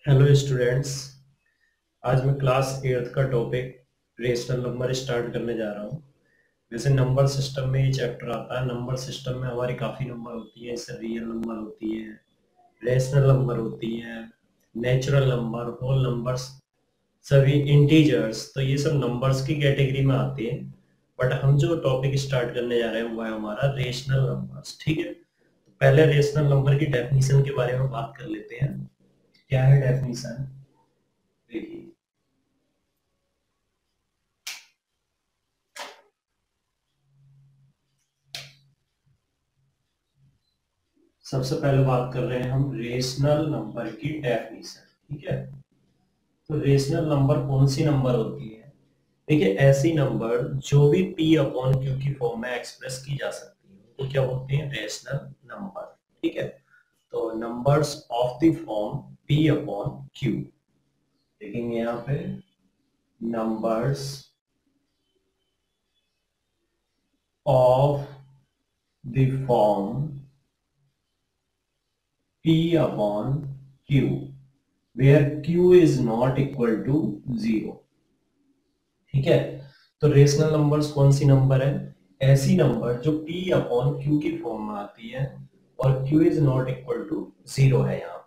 Hello students. आज मैं class 8th का टॉपिक रेशनल नंबर स्टार्ट करने जा रहा हूँ। वैसे नंबर सिस्टम में ये चैप्टर आता है। नंबर सिस्टम में हमारी काफ़ी नंबर होती है, जैसे रियल नंबर होती है, रेशनल नंबर होती है, नेचुरल नंबर, होल नंबर्स, सभी इंटीजर्स। तो ये सब नंबर्स की कैटेगरी में आते हैं। बट हम जो टॉपिक स्टार्ट करने जा रहे हैं वो है हमारा रेशनल नंबर्स। ठीक है, तो पहले रेशनल नंबर की डेफिनेशन के बारे में बात कर लेते हैं। क्या है डेफिनेशन? देखिए, सबसे पहले बात कर रहे हैं हम रेशनल नंबर की डेफिनेशन। ठीक है, तो रेशनल नंबर कौन सी नंबर होती है? देखिए, ऐसी नंबर जो भी p अपॉन क्यू की फॉर्म में एक्सप्रेस की जा सकती है तो क्या बोलते हैं? Rational number. ठीक है, तो numbers of the form p upon Q, देखेंगे यहाँ पे numbers of the form p upon q where q is not equal to 0। ठीक है, तो रेशनल नंबर्स कौन सी नंबर है? ऐसी नंबर जो p अपॉन q की फॉर्म में आती है और q is not equal to 0 है। यहाँ पर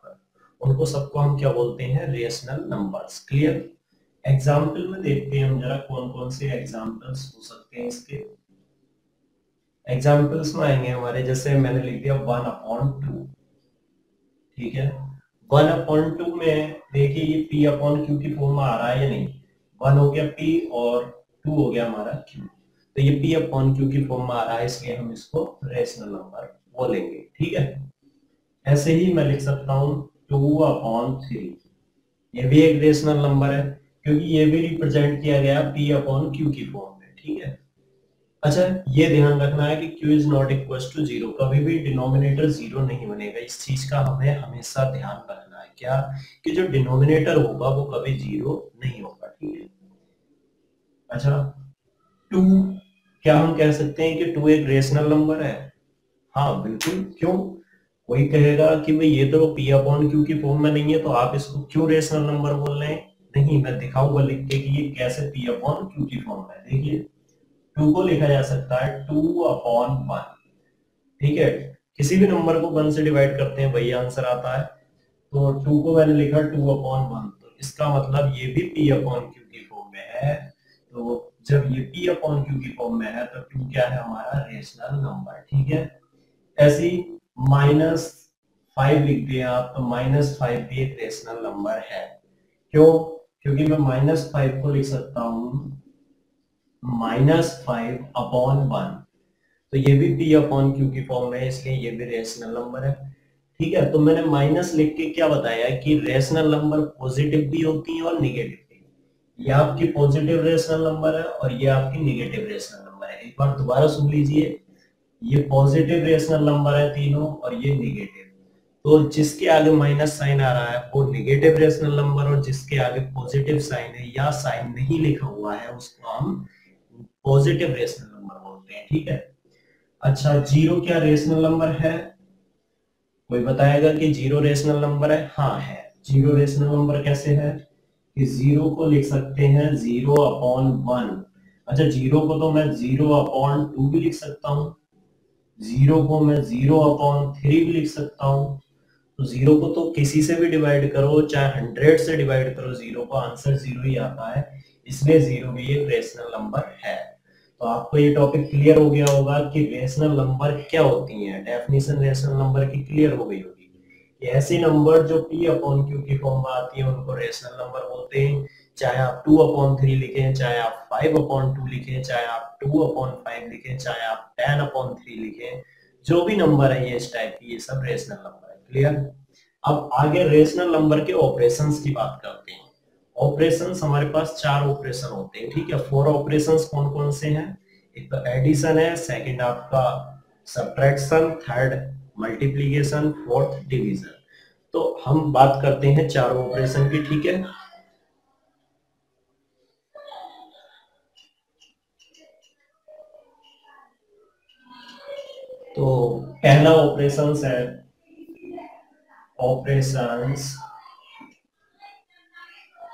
उनको सबको हम क्या बोलते हैं? Rational numbers. क्लियर? एग्जाम्पल में देखते हैं हम जरा कौन कौन से एग्जाम्पल्स हो सकते हैं इसके। एग्जाम्पल्स में आएंगे हमारे, जैसे मैंने लिख दिया 1/2। ठीक है, 1/2 में देखिए ये p अपॉन क्यू की फॉर्म में आ रहा है या नहीं? 1 हो गया p और 2 हो गया हमारा q, तो ये p अपॉन क्यू की फॉर्म में आ रहा है, इसलिए हम इसको रेशनल नंबर बोलेंगे। ठीक है, ऐसे ही मैं लिख सकता हूँ 2/3, ये भी एक रेशनल नंबर है क्योंकि ये भी रिप्रेजेंट किया गया p अपॉन क्यू की फॉर्म में। ठीक है, अच्छा, ये ध्यान रखना है कि q is not equal to 0, कभी भी डिनोमिनेटर 0 नहीं बनेगा। इस चीज का हमें हमेशा ध्यान रखना है, क्या कि जो डिनोमिनेटर होगा वो कभी 0 नहीं होगा। ठीक है, अच्छा, 2, क्या हम कह सकते हैं कि 2 एक रेशनल नंबर है? हाँ बिल्कुल, क्यों? कोई कहेगा कि भाई ये तो p अपॉन क्यू की फॉर्म में नहीं है, तो आप इसको क्यों रेशनल नंबर बोल रहे हैं? नहीं, मैं दिखाऊंगा लिख के कि ये कैसे p अपॉन क्यू की फॉर्म में है। देखिए, 2 को लिखा जा सकता है 2/1। ठीक है, किसी भी नंबर को 1 से डिवाइड करते हैं वही आंसर आता है। तो 2 को मैंने लिखा 2/1, तो इसका मतलब ये भी p अपॉन क्यू की फॉर्म में है। तो जब ये p अपॉन क्यू की फॉर्म में है तो 2 क्या है? हमारा रेशनल नंबर। ठीक है, ऐसी -5 लिख दिया आप, तो -5 भी एक रेशनल नंबर है। क्यों? क्योंकि मैं -5 को लिख सकता हूँ -5/1, तो ये भी p अपॉन क्यू की फॉर्म में है, इसलिए ये भी रेशनल नंबर है। ठीक है, तो मैंने माइनस लिख के क्या बताया कि रेशनल नंबर पॉजिटिव भी होती है और निगेटिव भी। ये आपकी पॉजिटिव रेशनल नंबर है और ये आपकी निगेटिव रेशनल नंबर है। एक बार दोबारा सुन लीजिए, ये पॉजिटिव रेशनल नंबर है तीनों और ये निगेटिव। तो जिसके आगे माइनस साइन आ रहा है वो निगेटिव रेशनल नंबर, और जिसके आगे पॉजिटिव साइन है या साइन नहीं लिखा हुआ है उसको हम पॉजिटिव रेशनल नंबर बोलते हैं। ठीक है, अच्छा, जीरो क्या रेशनल नंबर है? कोई बताएगा कि जीरो रेशनल नंबर है? हाँ है। जीरो रेशनल नंबर कैसे है कि जीरो को लिख सकते हैं 0/1। अच्छा, जीरो को तो मैं 0/2 भी लिख सकता हूँ, जीरो को मैं 0/3 भी लिख सकता हूँ। तो जीरो को तो किसी से भी डिवाइड करो, चाहे 100 से डिवाइड करो, जीरो का आंसर जीरो ही आता है, इसलिए जीरो भी एक रेशनल नंबर है। तो आपको ये टॉपिक क्लियर हो गया होगा कि रेशनल नंबर क्या होती हैं। डेफिनेशन रेशनल नंबर की क्लियर हो गई होगी कि ऐसी नंबर जो p अपॉन क्यू की फॉर्म में आती है उनको रेशनल नंबर बोलते हैं। चाहे आप 2/3 लिखें, चाहे आप 5/2 लिखें, चाहे आप 2/5 लिखें, चाहे आप 10/3 लिखें, जो भी नंबर है ये इस टाइप की, ये सब रेशनल नंबर है। क्लियर? अब आगे रेशनल नंबर के ऑपरेशंस की बात करते हैं। ऑपरेशंस हमारे पास 4 ऑपरेशन होते हैं। ठीक है, 4 ऑपरेशंस कौन कौन से हैं? एक तो एडिशन है, सेकंड आपका subtraction, third multiplication, fourth division. तो हम बात करते हैं चारों ऑपरेशन की। ठीक है, तो पहला ऑपरेशंस है operations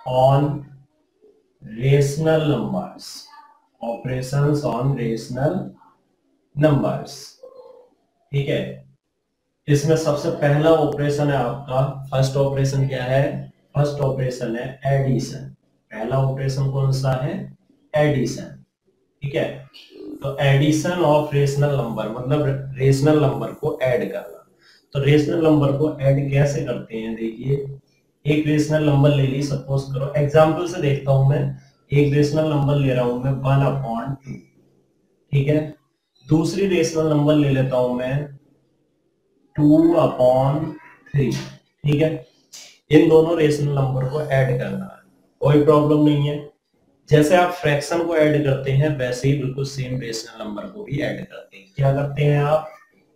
on rational numbers, operations on rational numbers. ठीक है, इसमें सबसे पहला ऑपरेशन है आपका, फर्स्ट ऑपरेशन क्या है? फर्स्ट ऑपरेशन है एडिशन। पहला ऑपरेशन कौन सा है? एडिशन। ठीक है, तो एडिशन ऑफ रेशनल नंबर मतलब रेशनल नंबर को ऐड करना। तो रेशनल नंबर को ऐड कैसे करते हैं? देखिए, एक रेशनल नंबर ले ली, सपोज करो एग्जांपल से देखता हूं मैं, एक रेशनल नंबर ले रहा हूं मैं 1/2। ठीक है, दूसरी रेशनल नंबर ले लेता हूं मैं 2/3। ठीक है, इन दोनों रेशनल नंबर को ऐड करना है, कोई प्रॉब्लम नहीं है। जैसे आप फ्रैक्शन को ऐड करते हैं वैसे ही बिल्कुल सेम रेशनल नंबर को भी ऐड करते हैं। क्या करते हैं आप?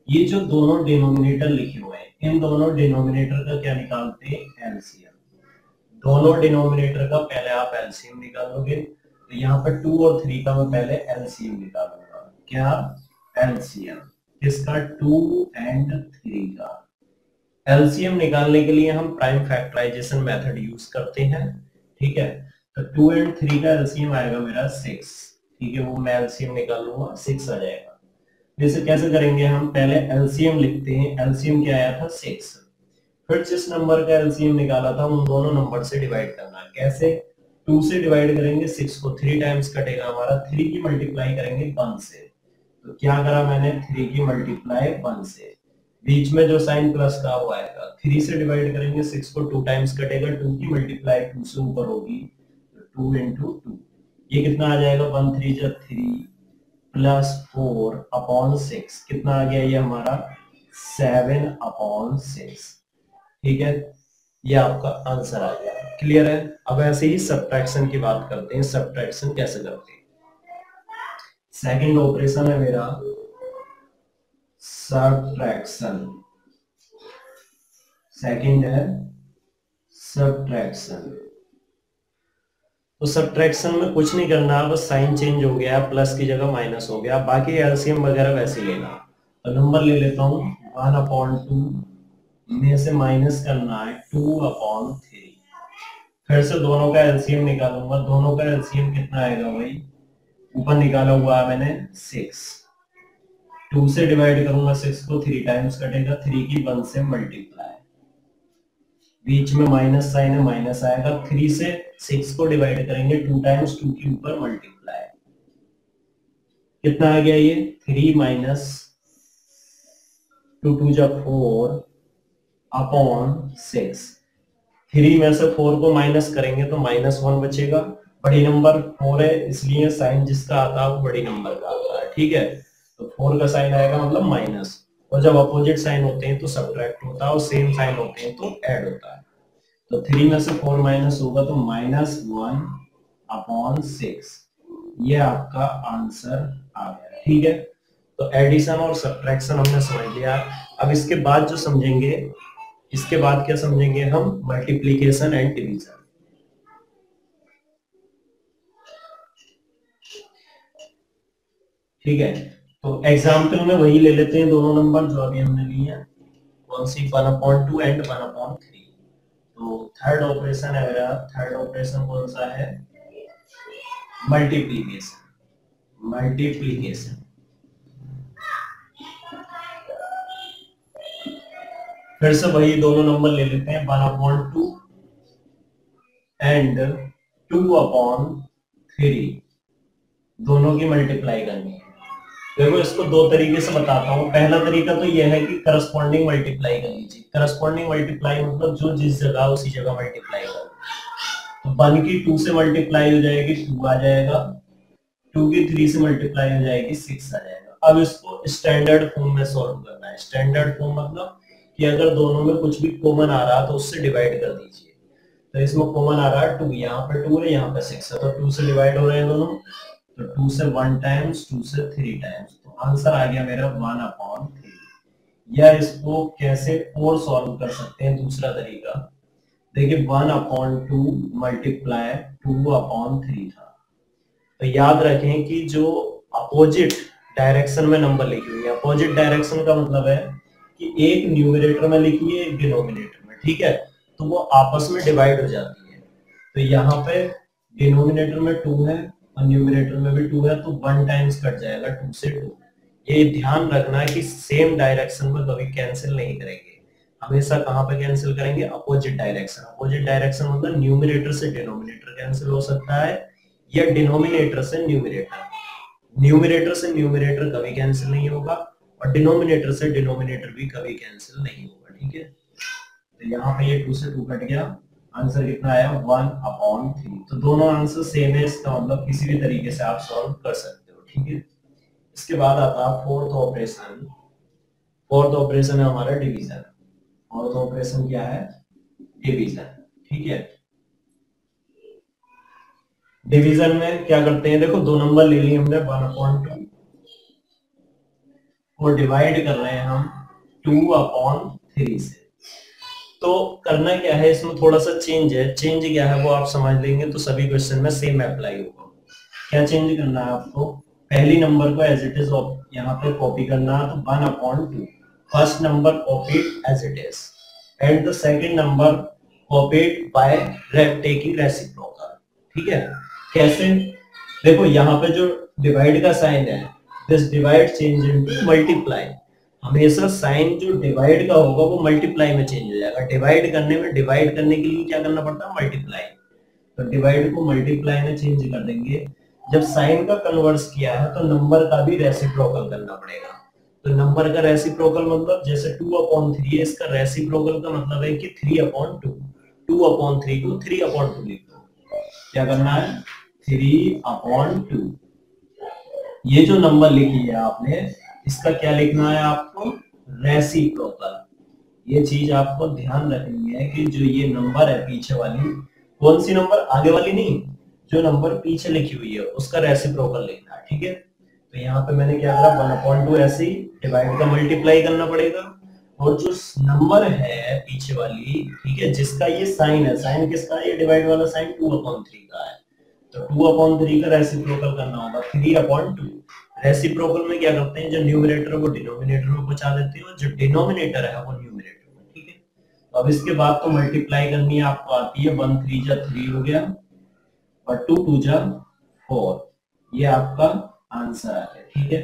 ये जो दोनों डिनोमिनेटर लिखे हुए हैं, इन दोनों डिनोमिनेटर का क्या निकालते हैं? एलसीएम। दोनों डिनोमिनेटर का पहले आप एलसीएम निकालोगे, तो यहाँ पर 2 और 3 का मैं पहले एलसीएम निकालूंगा। क्या? एलसीएम किसका? 2 एंड 3 का। एलसीएम निकालने के लिए हम प्राइम फैक्टराइजेशन मेथड यूज करते हैं। ठीक है, तो 2 एंड 3 का एलसीएम आएगा मेरा 6। ठीक है, वो मैं एलसीएम निकालूंगा, 6 आ जाएगा। इसे कैसे करेंगे? हम पहले एलसीएम लिखते हैं, एलसीएम क्या आया था? 6। फिर जिस नंबर का एलसीएम निकाला था उन दोनों नंबर से डिवाइड करना है। कैसे? 2 से डिवाइड करेंगे 6 को, 3 टाइम्स कटेगा हमारा, 3 की मल्टीप्लाई करेंगे 1 से। तो क्या करा मैंने? 3 की मल्टीप्लाई 1 से, बीच में जो साइन प्लस का वो आएगा। 3 से डिवाइड करेंगे 6 को, 2 टाइम्स कटेगा, 2 की मल्टीप्लाई 2 से ऊपर होगी, तो 2 into 2। ये कितना आ जाएगा? 1 3 जा 3 प्लस 4/6 कितना आ गया? ये हमारा 7/6। ठीक है, ये आपका आंसर आ गया। क्लियर है? अब ऐसे ही सब्ट्रैक्शन की बात करते हैं, सब्ट्रैक्शन कैसे करते हैं। सेकंड ऑपरेशन है मेरा सब्ट्रैक्शन। सेकंड है सब्ट्रैक्शन। तो सब्ट्रैक्शन में कुछ नहीं करना, बस साइन चेंज हो गया, प्लस की जगह माइनस हो गया, बाकी एलसीएम वगैरह वैसे लेना। तो नंबर ले लेता हूं 1/2 में से माइनस करना है 2/3। फिर से दोनों का एलसीएम निकालूंगा, दोनों का एलसीएम कितना आएगा भाई? ऊपर निकाला हुआ है मैंने 6, 2 से डिवाइड करूंगा 6 को, 3 टाइम्स कटेगा, 3 की 1 से मल्टीप्लाई, बीच में माइनस साइन है, माइनस आएगा। 3 से 6 को डिवाइड करेंगे 2 टाइम्स, 2 के ऊपर मल्टीप्लाई, कितना आ गया ये? 3 माइनस 2 2 जा 4/6। 3 में से 4 को माइनस करेंगे तो -1 बचेगा। बड़ी नंबर 4 है, इसलिए साइन जिसका आता है वो बड़ी नंबर का आता है। ठीक है, तो 4 का साइन आएगा मतलब माइनस, और जब अपोजिट साइन होते हैं तो सब्ट्रैक्ट होता है, और सेम साइन होते हैं तो ऐड होता है। तो 3 में से 4 माइनस होगा तो -1/6। ये आपका आंसर आ गया। ठीक है, तो एडिशन और सब्ट्रैक्शन हमने समझ लिया। अब इसके बाद जो समझेंगे, इसके बाद क्या समझेंगे हम? Multiplication and division. ठीक है, तो एग्जाम्पल में वही ले लेते हैं दोनों नंबर जो अभी हमने लिए हैं, कौन सी? 1/2 एंड 1/3। तो थर्ड ऑपरेशन है मेरा, थर्ड ऑपरेशन कौन सा है? मल्टीप्लीकेशन। मल्टीप्लीकेशन, फिर से वही दोनों नंबर ले लेते हैं, 1/2 एंड 2/3, दोनों की मल्टीप्लाई करनी है। देखो, इसको दो तरीके से बताता हूँ। पहला तरीका तो यह है कि करस्पॉन्डिंग मल्टीप्लाई कर लीजिए। करस्पॉन्डिंग मल्टीप्लाई मतलब जो जिस जगह उसी जगह मल्टीप्लाई कर, तो 1 की 2 से मल्टीप्लाई हो जाएगी 2 आ जाएगा, 2 की 3 से मल्टीप्लाई हो जाएगी 6 आ जाएगा। अब इसको स्टैंडर्ड फॉर्म में सॉल्व करना है। स्टैंडर्ड फॉर्म मतलब कि अगर दोनों में कुछ भी कॉमन आ रहा है तो उससे डिवाइड कर दीजिए। तो इसमें कॉमन आ रहा है 2, यहाँ पे 2 है, यहाँ पे 6 है, तो 2 से डिवाइड हो रहे हैं दोनों, तो 2 से 1 टाइम्स, 2 से 3 टाइम्स, तो आंसर आ गया मेरा 1/3। या इसको कैसे और सॉल्व कर सकते हैं? दूसरा तरीका देखिए, 1/2 मल्टीप्लाई 2/3 था। तो याद रखें कि जो अपोजिट डायरेक्शन में नंबर लिखी हुई है, अपोजिट डायरेक्शन का मतलब है कि एक न्यूमरेटर में लिखी है, एक डिनोमिनेटर में। ठीक है, तो वो आपस में डिवाइड हो जाती है। तो यहाँ पे डिनोमिनेटर में 2 है और न्यूमिनेटर में भी 2 है, तो 1 टाइम्स कट जाएगा 2 से 2। ये ध्यान रखना कि सेम डायरेक्शन में कभी कैंसिल नहीं करेंगे, हमेशा कहां पे कैंसिल करेंगे, अपोजिट डायरेक्शन। अपोजिट डायरेक्शन मतलब न्यूमिनेटर से डिनोमिनेटर कैंसिल हो सकता है या डिनोमिनेटर से न्यूमिनेटर। न्यूमिनेटर से न्यूमिनेटर कभी कैंसिल नहीं होगा और डिनोमिनेटर से डिनोमिनेटर भी कभी कैंसिल नहीं होगा, ठीक है। तो यहाँ पे ये 2 से 2 कट गया, आंसर कितना आया 1/3। तो दोनों आंसर सेम है, इसका मतलब किसी भी तरीके से आप सॉल्व कर सकते हो, ठीक है। इसके बाद आता है फोर्थ ऑपरेशन। फोर्थ ऑपरेशन है हमारा डिवीजन। फोर्थ ऑपरेशन क्या है, डिवीजन, ठीक है। डिवीजन में क्या करते हैं, देखो दो नंबर ले लिए हमने 1/2 और डिवाइड कर रहे हैं हम 2/3 से। तो करना क्या है, इसमें थोड़ा सा चेंज है। चेंज क्या है वो आप समझ लेंगे तो सभी क्वेश्चन में सेम अप्लाई होगा। क्या चेंज करना है आपको, पहली नंबर को एज इट इज यहाँ पे कॉपी करना है, तो 1/2 first number copied as it is and the second number copied by taking reciprocal, ठीक है। कैसे, देखो यहाँ पे जो डिवाइड का साइन है, this divide change into multiply. हमेशा साइन जो डिवाइड का होगा वो मल्टीप्लाई में चेंज हो जाएगा। डिवाइड करने में, डिवाइड करने के लिए क्या करना पड़ता है, मल्टीप्लाई। तो डिवाइड को मल्टीप्लाई में चेंज कर देंगे। जब साइन का कन्वर्स किया है तो नंबर का भी रेसिप्रोकल करना पड़ेगा। तो नंबर का रेसिप्रोकल मतलब जैसे 2/3 है, इसका रेसिप्रोकल का मतलब है कि 3/2। 2/3 को 3/2 लिख दो। क्या करना है, 3/2। ये जो नंबर लिखी है आपने, इसका क्या लिखना है आपको, रेसिप्रोकल। ये चीज आपको ध्यान रखनी है कि जो ये नंबर है पीछे वाली, कौन सी नंबर, आगे वाली नहीं, जो नंबर पीछे लिखी हुई है उसका रेसिप्रोकल लिखना है, ठीक है। तो यहाँ पे मैंने क्या करा, 1/2 ऐसे ही डिवाइड का मल्टीप्लाई करना पड़ेगा। और जो नंबर है पीछे वाली, ठीक है, जिसका ये साइन है, साइन किसका है, ये डिवाइड वाला साइन 2/3 का है, तो 2/3 का रेसिप्रोकल करना होगा 3/2। रेसिप्रोकल में क्या करते हैं, जो न्यूमरेटर वो डिनोमिनेटर में पहुंचा देते हैं और जो डिनोमिनेटर है वो न्यूमरेटर में, ठीक है। अब इसके बाद तो मल्टीप्लाई करनी है आपको आती है, 1 3 जा 3 हो गया और 2 2 जा 4, ये आपका आंसर आ गया, ठीक है।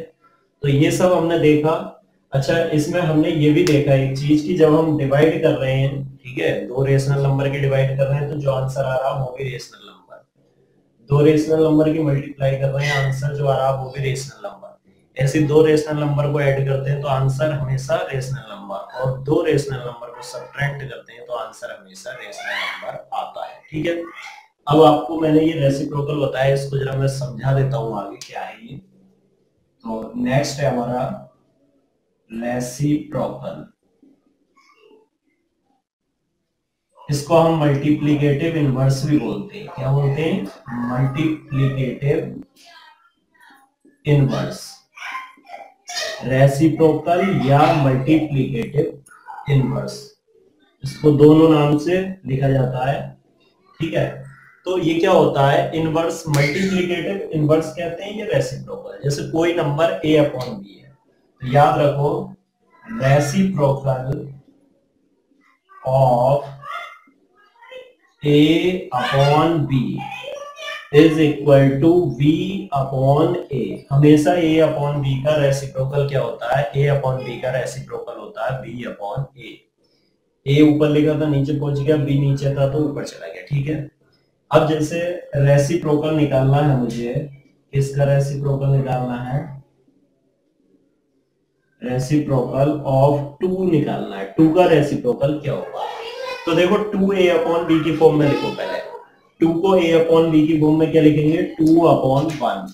तो ये सब हमने देखा। अच्छा, इसमें हमने ये भी देखा एक चीज की, जब हम डिवाइड कर रहे हैं, ठीक है, दो रेशनल नंबर के डिवाइड कर रहे हैं तो जो आंसर आ रहा है वो भी रेशनल नंबर। दो रेशनल नंबर की मल्टीप्लाई कर रहे हैं, आंसर जो आ रहा है वो भी रेशनल नंबर। ऐसे दो रेशनल नंबर को ऐड करते हैं तो आंसर हमेशा रेशनल नंबर, और दो रेशनल नंबर को सब्ट्रैक्ट करते हैं तो आंसर हमेशा रेशनल नंबर आता है, ठीक है। अब आपको मैंने ये रेसिप्रोकल बताया, इसको जरा मैं समझा देता हूं आगे क्या है ये। तो नेक्स्ट है हमारा रेसिप्रोकल। इसको हम मल्टीप्लिकेटिव इनवर्स भी बोलते हैं। क्या बोलते हैं, मल्टीप्लिकेटिव इनवर्स, रेसिप्रोकल या मल्टीप्लिकेटिव इनवर्स, इसको दोनों नाम से लिखा जाता है, ठीक है। तो ये क्या होता है, इनवर्स, मल्टीप्लिकेटिव इनवर्स कहते हैं, ये रेसिप्रोकल। जैसे कोई नंबर a/b है, तो याद रखो reciprocal of a/b is equal to b/a। हमेशा a/b का रेसिप्रोकल क्या होता है, a/b का रेसिप्रोकल होता है b/a। a ऊपर लिखा था नीचे पहुंच गया, b नीचे था तो ऊपर चला गया, ठीक है। अब जैसे रेसिप्रोकल निकालना है मुझे, किसका रेसिप्रोकल निकालना है, रेसिप्रोकल ऑफ 2 निकालना है। 2 का रेसिप्रोकल क्या होगा, तो देखो 2a/b की फॉर्म में लिखो। पहले 2 को a/b की फॉर्म में क्या लिखेंगे, 2/1।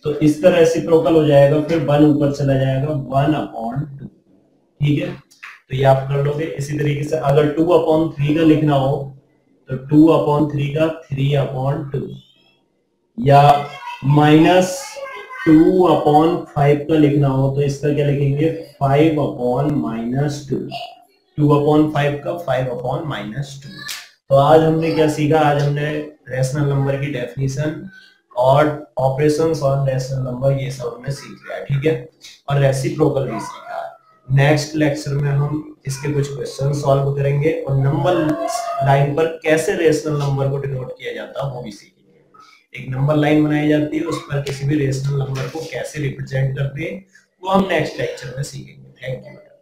तो इसका रेसिप्रोकल हो जाएगा, फिर 1 ऊपर चला जाएगा, 1/2, ठीक है। तो ये आप कर लोगे। इसी तरीके से अगर 2/3 का लिखना हो तो 2/3 का 3/2, या -2/5 का लिखना हो तो इसका क्या लिखेंगे, 5/-2। 2/5 का 5/-2। तो आज हमने क्या सीखा, आज हमने रेशनल नंबर की डेफिनेशन और ऑपरेशंस ऑन रेशनल नंबर, ये सब हमने सीख लिया, ठीक है। और रेसिप्रोकल भी सीखा। नेक्स्ट लेक्चर में हम इसके कुछ क्वेश्चन सॉल्व करेंगे और नंबर लाइन पर कैसे रेशनल नंबर को डिनोट किया जाता है वो भी सीखेंगे। एक नंबर लाइन बनाई जाती है, उस पर किसी भी रेशनल नंबर को कैसे रिप्रेजेंट करते हैं वो हम नेक्स्ट लेक्चर में सीखेंगे। Thank you.